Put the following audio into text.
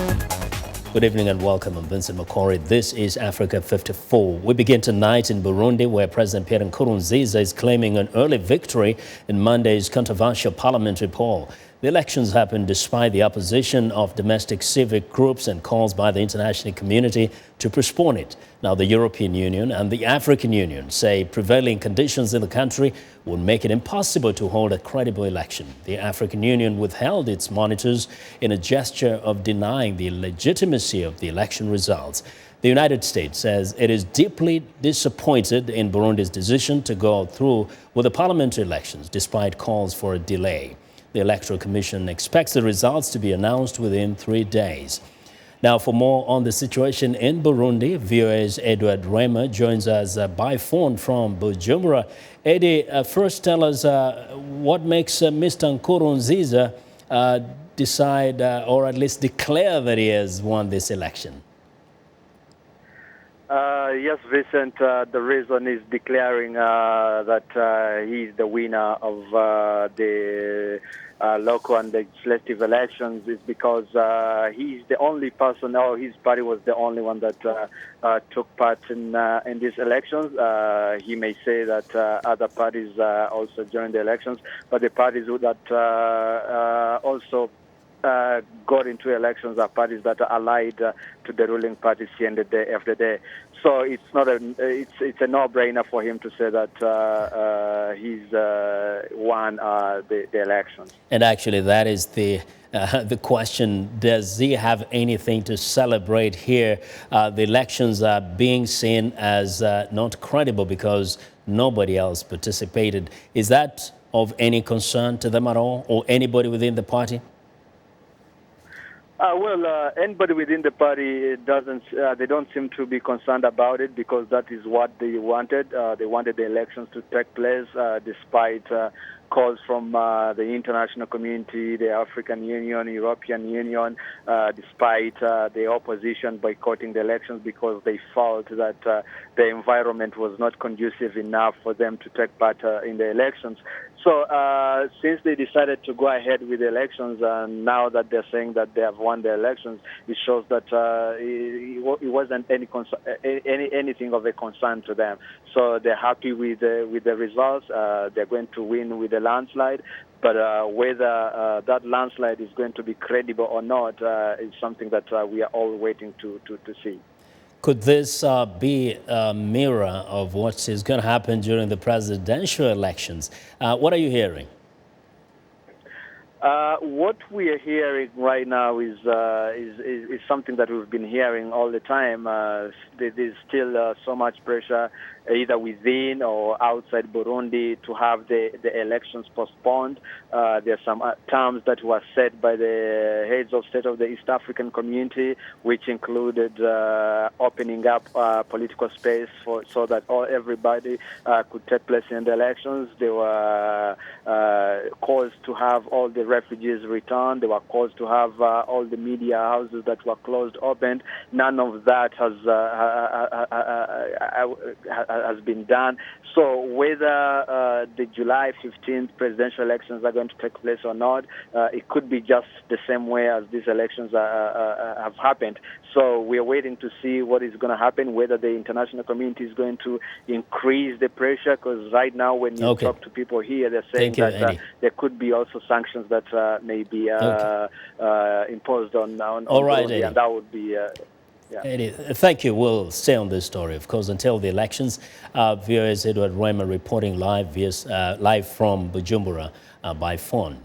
Good evening and welcome. I'm Vincent Makori. This is Africa 54. We begin tonight in Burundi, where President Pierre Nkurunziza is claiming an early victory in Monday's controversial parliamentary poll. The elections happened despite the opposition of domestic civic groups and calls by the international community to postpone it. Now, the European Union and the African Union say prevailing conditions in the country would make it impossible to hold a credible election. The African Union withheld its monitors in a gesture of denying the legitimacy of the election results. The United States says it is deeply disappointed in Burundi's decision to go through with the parliamentary elections despite calls for a delay. The Electoral Commission expects the results to be announced within 3 days. Now, for more on the situation in Burundi, VOA's Rwema joins us by phone from Bujumbura. Eddie, first tell us what makes Mr. Nkurunziza decide or at least declare that he has won this election? Yes, Vincent, the reason is declaring that he's the winner of the local and legislative elections is because he's the only person, or his party was the only one that took part in these elections. He may say that other parties also joined the elections, but the parties that also got into elections are parties that are allied to the ruling party at the end of the day. So it's not it's a no-brainer for him to say that he's won the elections. And actually, that is the question. Does he have anything to celebrate here? The elections are being seen as not credible because nobody else participated. Is that of any concern to them at all, or anybody within the party? Anybody within the party they don't seem to be concerned about it because that is what they wanted. They wanted the elections to take place despite calls from the international community, the African Union, European Union, despite the opposition boycotting the elections because they felt that the environment was not conducive enough for them to take part in the elections. So since they decided to go ahead with the elections, and now that they're saying that they have won the elections, it shows that it wasn't anything of a concern to them. So they're happy with the results. They're going to win with a landslide. But whether that landslide is going to be credible or not is something that we are all waiting to see. Could this be a mirror of what is going to happen during the presidential elections? What are you hearing? What we are hearing right now is something that we've been hearing all the time. There's still so much pressure, either within or outside Burundi, to have the elections postponed. There are some terms that were set by the heads of state of the East African community, which included opening up political space so that everybody could take place in the elections. There were calls to have all the refugees returned. There were calls to have all the media houses that were closed opened. None of that has been done. So whether the July 15th presidential elections are going to take place or not, it could be just the same way as these elections have happened. So we're waiting to see what is going to happen, whether the international community is going to increase the pressure, because right now when you talk to people here, they're saying that there could be also sanctions that may be imposed on Burundi, and that would be... Eddie, thank you. We'll stay on this story, of course, until the elections. VOA's Rwema reporting live from Bujumbura by phone.